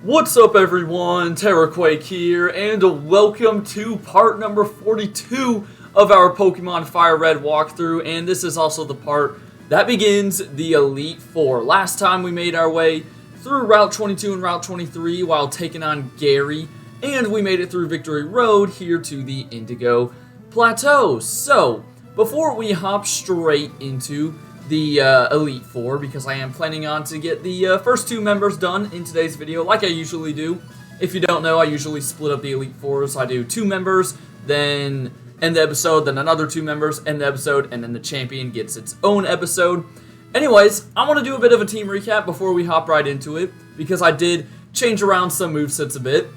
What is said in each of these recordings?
What's up everyone, Terraquake here, and welcome to part number 42 of our Pokemon FireRed walkthrough, and this is also the part that begins the Elite Four. Last time we made our way through Route 22 and Route 23 while taking on Gary, and we made it through Victory Road here to the Indigo Plateau. So, before we hop straight into the Elite Four, because I am planning on to get the first two members done in today's video, like I usually do. If you don't know, I usually split up the Elite Fours. I do two members, then end the episode, then another two members, end the episode, and then the champion gets its own episode. Anyways, I want to do a bit of a team recap before we hop right into it, because I did change around some movesets a bit.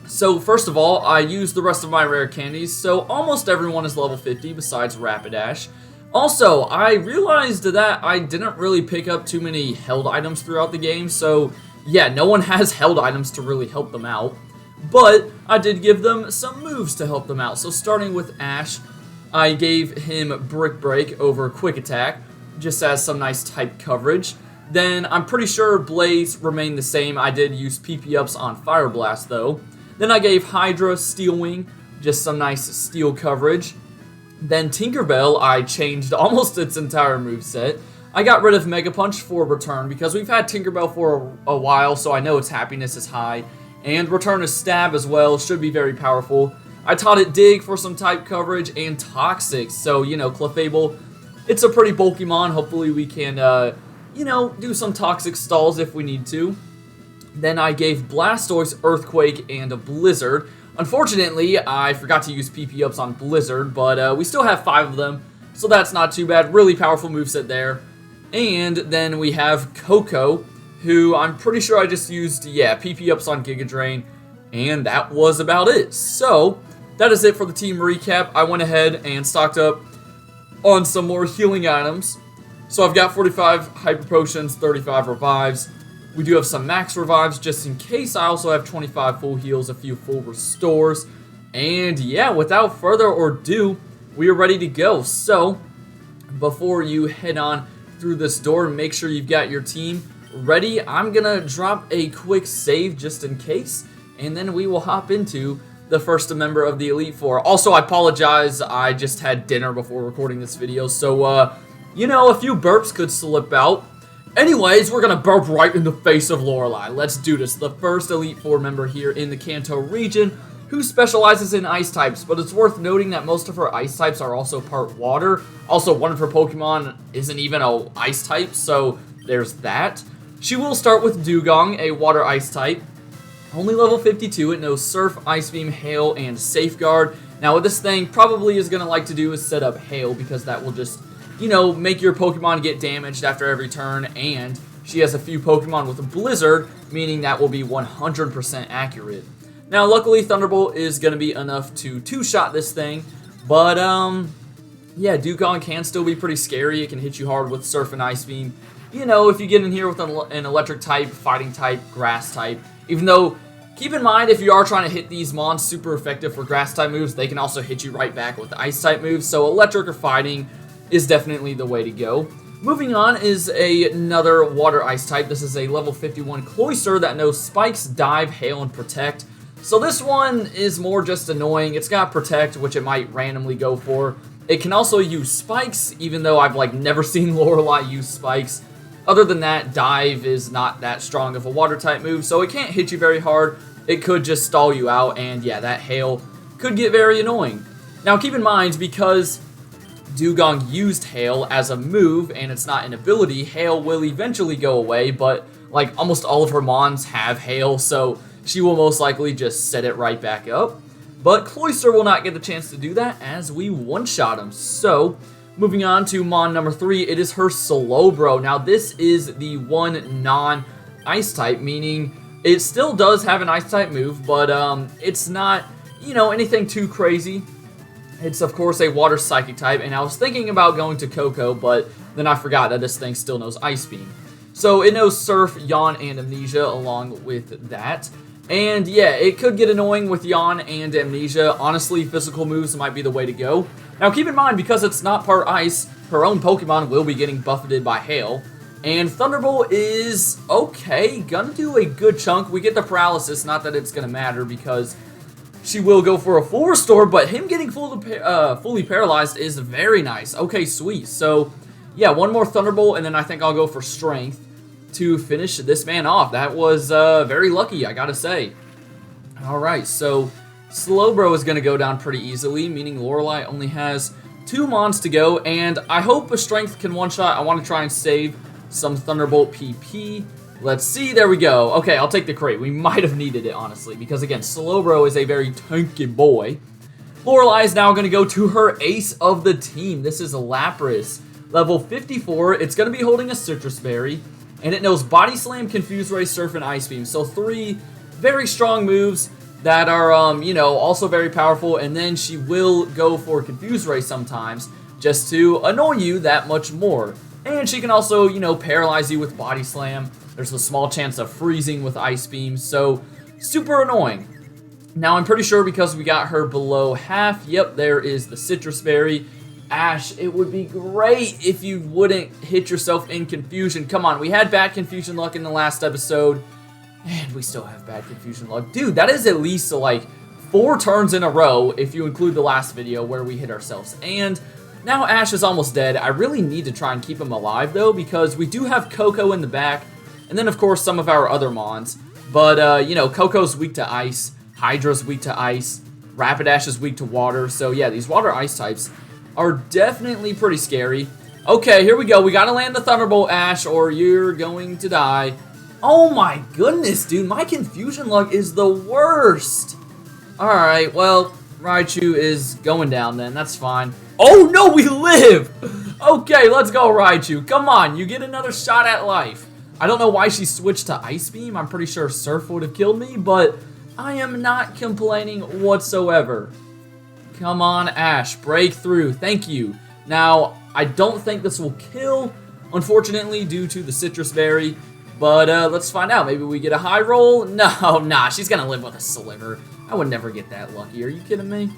So first of all, I used the rest of my rare candies, so almost everyone is level 50 besides Rapidash. Also, I realized that I didn't really pick up too many held items throughout the game, so yeah, no one has held items to really help them out. But I did give them some moves to help them out. So starting with Ash, I gave him Brick Break over Quick Attack, just as some nice type coverage. Then I'm pretty sure Blaze remained the same. I did use PP ups on Fire Blast though. Then I gave Hydra Steel Wing, just some nice steel coverage. Then Tinkerbell, I changed almost its entire moveset. I got rid of Mega Punch for Return because we've had Tinkerbell for a while, so I know its happiness is high. And Return is Stab as well, should be very powerful. I taught it Dig for some type coverage and Toxic, so, you know, Clefable, it's a pretty bulky mon. Hopefully we can, you know, do some Toxic stalls if we need to. Then I gave Blastoise, Earthquake, and a Blizzard. Unfortunately, I forgot to use PP ups on Blizzard, but we still have 5 of them, so that's not too bad. Really powerful moveset there. And then we have Coco, who I'm pretty sure I just used, yeah, PP ups on Giga Drain, and that was about it. So, that is it for the team recap. I went ahead and stocked up on some more healing items. So I've got 45 Hyper Potions, 35 Revives. We do have some max revives just in case. I also have 25 full heals, a few full restores. And yeah, without further ado, we are ready to go. So, before you head on through this door, make sure you've got your team ready. I'm going to drop a quick save just in case. And then we will hop into the first member of the Elite Four. Also, I apologize. I just had dinner before recording this video. So, you know, a few burps could slip out. Anyways, we're going to burp right in the face of Lorelei. Let's do this. The first Elite Four member here in the Kanto region who specializes in ice types, but it's worth noting that most of her ice types are also part water. Also, one of her Pokemon isn't even an ice type, so there's that. She will start with Dugong, a water ice type. Only level 52, it knows Surf, Ice Beam, Hail, and Safeguard. Now, what this thing probably is going to like to do is set up Hail, because that will just, you know, make your Pokemon get damaged after every turn, and she has a few Pokemon with a Blizzard, meaning that will be 100% accurate. Now, luckily, Thunderbolt is going to be enough to two-shot this thing, but, yeah, Dugong can still be pretty scary. It can hit you hard with Surf and Ice Beam. You know, if you get in here with an Electric type, Fighting type, Grass type, even though, keep in mind, if you are trying to hit these mons super effective for Grass type moves, they can also hit you right back with Ice type moves, so Electric or Fighting is definitely the way to go. Moving on is another water ice type. This is a level 51 Cloyster that knows Spikes, Dive, Hail, and Protect. So this one is more just annoying. It's got Protect, which it might randomly go for. It can also use Spikes, even though I've like never seen Lorelei use Spikes. Other than that, Dive is not that strong of a water type move, so it can't hit you very hard. It could just stall you out, and yeah, that Hail could get very annoying. Now keep in mind, because Dugong used Hail as a move, and it's not an ability, Hail will eventually go away, but like almost all of her mons have Hail, so she will most likely just set it right back up. But Cloyster will not get the chance to do that as we one-shot him. So, moving on to mon number 3, it is her Slowbro. Now this is the one non-ice type, meaning it still does have an ice type move, but it's not, you know, anything too crazy. It's, of course, a water psychic type, and I was thinking about going to Coco, but then I forgot that this thing still knows Ice Beam. So it knows Surf, Yawn, and Amnesia along with that. And yeah, it could get annoying with Yawn and Amnesia. Honestly, physical moves might be the way to go. Now keep in mind, because it's not part Ice, her own Pokemon will be getting buffeted by Hail. And Thunderbolt is okay, gonna do a good chunk. We get the paralysis, not that it's gonna matter because she will go for a full restore, but him getting fully paralyzed is very nice. Okay, sweet. So, yeah, one more Thunderbolt, and then I think I'll go for Strength to finish this man off. That was very lucky, I gotta say. Alright, so Slowbro is gonna go down pretty easily, meaning Lorelei only has 2 Mons to go, and I hope a Strength can one-shot. I want to try and save some Thunderbolt PP. Let's see, there we go. Okay, I'll take the crate. We might have needed it, honestly, because again, Slowbro is a very tanky boy. Lorelei is now going to go to her ace of the team. This is Lapras, level 54. It's going to be holding a Citrus Berry, and it knows Body Slam, Confuse Ray, Surf, and Ice Beam. So 3 very strong moves that are, you know, also very powerful, and then she will go for Confuse Ray sometimes just to annoy you that much more. And she can also, you know, paralyze you with Body Slam. There's a small chance of freezing with Ice Beam, so super annoying. Now, I'm pretty sure because we got her below half, yep, there is the Citrus Berry. Ash, it would be great if you wouldn't hit yourself in confusion. Come on, we had bad confusion luck in the last episode, and we still have bad confusion luck. Dude, that is at least, like, 4 turns in a row if you include the last video where we hit ourselves. And now Ash is almost dead. I really need to try and keep him alive, though, because we do have Coco in the back, and then, of course, some of our other Mons. But, you know, Coco's weak to ice, Hydra's weak to ice, Rapidash is weak to water. So, yeah, these water-ice types are definitely pretty scary. Okay, here we go. We gotta land the Thunderbolt, Ash, or you're going to die. Oh, my goodness, dude. My confusion luck is the worst. Alright, well, Raichu is going down then. That's fine. Oh, no, we live! Okay, let's go, Raichu. Come on, you get another shot at life. I don't know why she switched to Ice Beam. I'm pretty sure Surf would have killed me, but I am not complaining whatsoever. Come on, Ash. Break through. Thank you. Now, I don't think this will kill, unfortunately, due to the Citrus Berry. But let's find out. Maybe we get a high roll? No, nah. She's going to live with a Sliver. I would never get that lucky. Are you kidding me?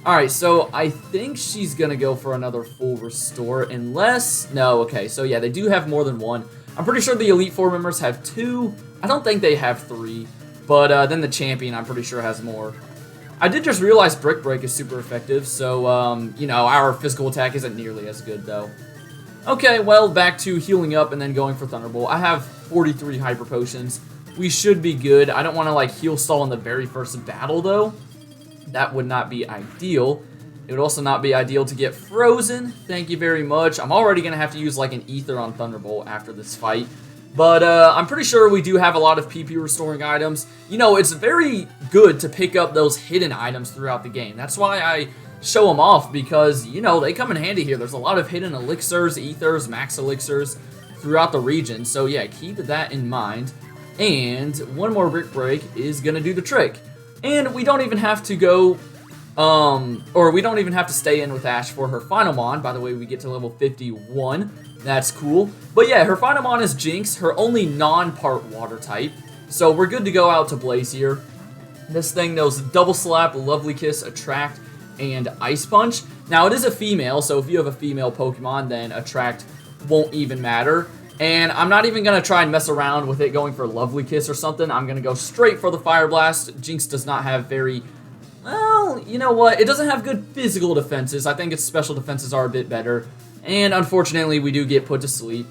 Alright, so I think she's going to go for another full restore. Unless... No, okay. So, yeah, they do have more than 1. I'm pretty sure the Elite Four members have 2. I don't think they have 3. But then the Champion, I'm pretty sure, has more. I did just realize Brick Break is super effective. So, you know, our physical attack isn't nearly as good, though. Okay, well, back to healing up and then going for Thunderbolt. I have 43 Hyper Potions. We should be good. I don't want to, like, heal stall in the very first battle, though. That would not be ideal. It would also not be ideal to get frozen. Thank you very much. I'm already going to have to use, like, an Ether on Thunderbolt after this fight. But I'm pretty sure we do have a lot of PP restoring items. You know, it's very good to pick up those hidden items throughout the game. That's why I show them off, because, you know, they come in handy here. There's a lot of hidden elixirs, ethers, max elixirs throughout the region. So, yeah, keep that in mind. And one more Brick Break is going to do the trick. And we don't even have to go... or we don't even have to stay in with Ash for her final Mon. By the way, we get to level 51. That's cool. But yeah, her final Mon is Jinx, her only non-part water type. So we're good to go out to Blaze here. This thing knows Double Slap, Lovely Kiss, Attract, and Ice Punch. Now, it is a female, so if you have a female Pokemon, then Attract won't even matter. And I'm not even going to try and mess around with it going for Lovely Kiss or something. I'm going to go straight for the Fire Blast. Jinx does not have very... Well, you know what? It doesn't have good physical defenses. I think its special defenses are a bit better. And unfortunately, we do get put to sleep.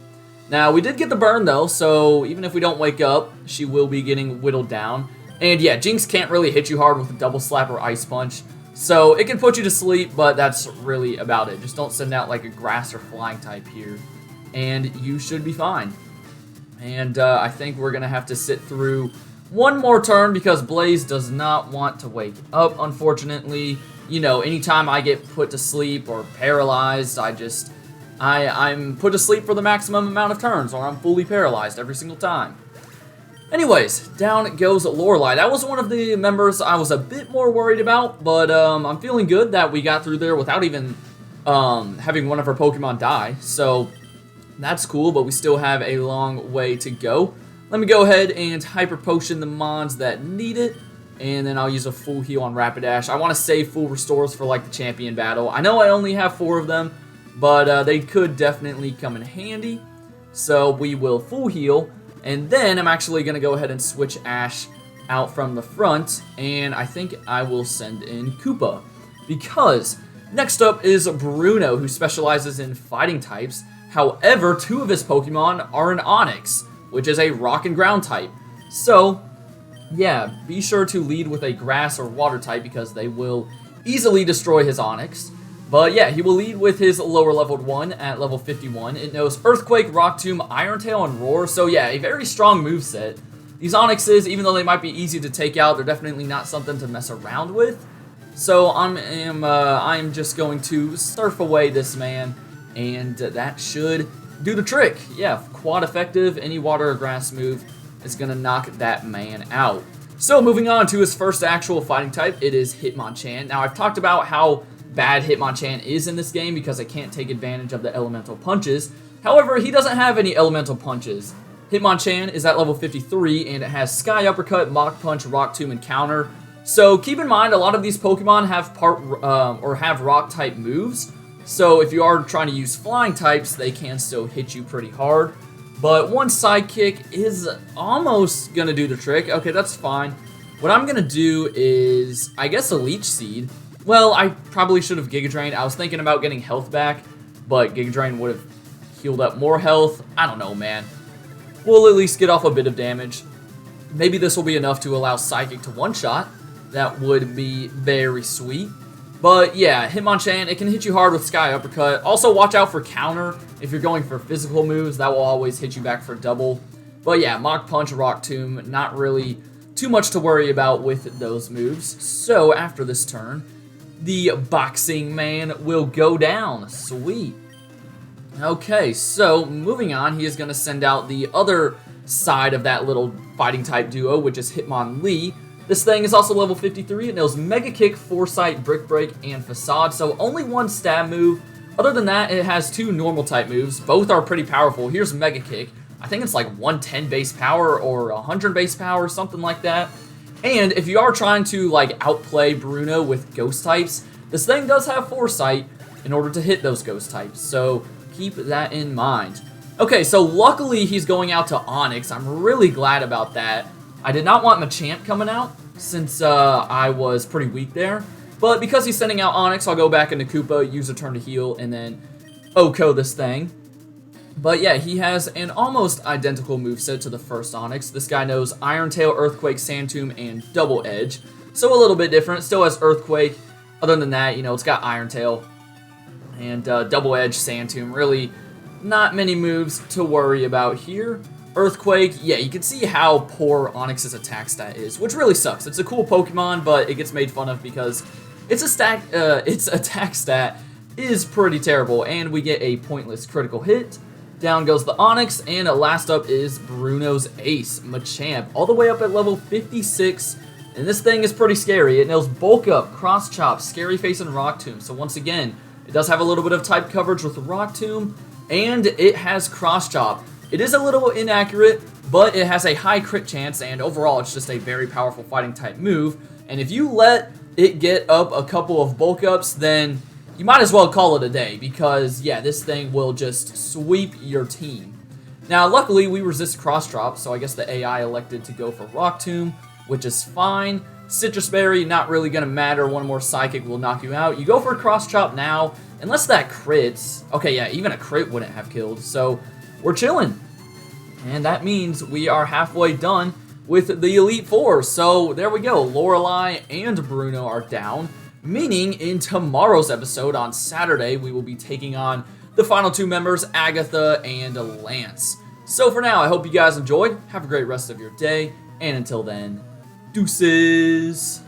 Now, we did get the burn, though, so even if we don't wake up, she will be getting whittled down. And yeah, Jinx can't really hit you hard with a Double Slap or Ice Punch. So it can put you to sleep, but that's really about it. Just don't send out like a Grass or Flying type here, and you should be fine. And I think we're going to have to sit through one more turn because Blaze does not want to wake up, unfortunately. You know, anytime I get put to sleep or paralyzed, I'm put to sleep for the maximum amount of turns, or I'm fully paralyzed every single time. Anyways, down goes Lorelei. That was one of the members I was a bit more worried about, but I'm feeling good that we got through there without even having one of her Pokemon die. So that's cool, but we still have a long way to go. Let me go ahead and Hyper Potion the Mons that need it, and then I'll use a full heal on Rapidash. I want to save full restores for like the champion battle. I know I only have 4 of them, but they could definitely come in handy. So we will full heal, and then I'm actually going to go ahead and switch Ash out from the front, and I think I will send in Koopa. Because next up is Bruno, who specializes in fighting types. However, 2 of his Pokemon are an Onix, which is a rock and ground type. So, yeah, be sure to lead with a grass or water type because they will easily destroy his Onix. But yeah, he will lead with his lower leveled one at level 51. It knows Earthquake, Rock Tomb, Iron Tail, and Roar. So yeah, a very strong moveset. These Onixes, even though they might be easy to take out, they're definitely not something to mess around with. So I'm just going to surf away this man, and that should do the trick. Yeah, quad effective, any water or grass move is going to knock that man out. So moving on to his first actual fighting type, it is Hitmonchan. Now I've talked about how bad Hitmonchan is in this game because it can't take advantage of the elemental punches. However, he doesn't have any elemental punches. Hitmonchan is at level 53 and it has Sky Uppercut, Mach Punch, Rock Tomb, and Counter. So keep in mind a lot of these Pokemon have rock type moves. So if you are trying to use flying types, they can still hit you pretty hard. But one Sidekick is almost going to do the trick. Okay, that's fine. What I'm going to do is, I guess, a Leech Seed. Well, I probably should have Giga Drained. I was thinking about getting health back, but Giga Drain would have healed up more health. I don't know, man. We'll at least get off a bit of damage. Maybe this will be enough to allow Psychic to one-shot. That would be very sweet. But yeah, Hitmonchan, it can hit you hard with Sky Uppercut. Also, watch out for Counter. If you're going for physical moves, that will always hit you back for double. But yeah, Mach Punch, Rock Tomb, not really too much to worry about with those moves. So after this turn, the Boxing Man will go down. Sweet. Okay, so moving on, he is going to send out the other side of that little fighting type duo, which is Hitmonlee. This thing is also level 53. It knows Mega Kick, Foresight, Brick Break, and Facade, so only one stab move. Other than that, it has 2 normal type moves. Both are pretty powerful. Here's Mega Kick. I think it's like 110 base power or 100 base power, something like that. And if you are trying to like outplay Bruno with ghost types, this thing does have Foresight in order to hit those ghost types, so keep that in mind. Okay, so luckily he's going out to Onix. I'm really glad about that. I did not want Machamp coming out since I was pretty weak there. But because he's sending out Onix, I'll go back into Koopa, use a turn to heal, and then OHKO this thing. But yeah, he has an almost identical moveset to the first Onix. This guy knows Iron Tail, Earthquake, Sand Tomb, and Double Edge. So a little bit different. Still has Earthquake. Other than that, you know, it's got Iron Tail and Double Edge, Sand Tomb. Really not many moves to worry about here. Earthquake, yeah, you can see how poor Onix's attack stat is, which really sucks. It's a cool Pokemon, but it gets made fun of because its attack stat is pretty terrible, and we get a pointless critical hit. Down goes the Onix, and last up is Bruno's ace, Machamp, all the way up at level 56, and this thing is pretty scary. It knows Bulk Up, Cross Chop, Scary Face, and Rock Tomb, so once again, it does have a little bit of type coverage with Rock Tomb, and it has Cross Chop. It is a little inaccurate, but it has a high crit chance, and overall it's just a very powerful fighting type move. And if you let it get up a couple of bulk ups, then you might as well call it a day, because yeah, this thing will just sweep your team. Now luckily we resist cross drop, so I guess the AI elected to go for Rock Tomb, which is fine. Citrus Berry, not really gonna matter, one more Psychic will knock you out. You go for Cross Chop now, unless that crits. Okay, yeah, even a crit wouldn't have killed, so we're chilling. And that means we are halfway done with the Elite Four. So there we go. Lorelei and Bruno are down, meaning in tomorrow's episode on Saturday, we will be taking on the final 2 members, Agatha and Lance. So for now, I hope you guys enjoyed. Have a great rest of your day. And until then, deuces.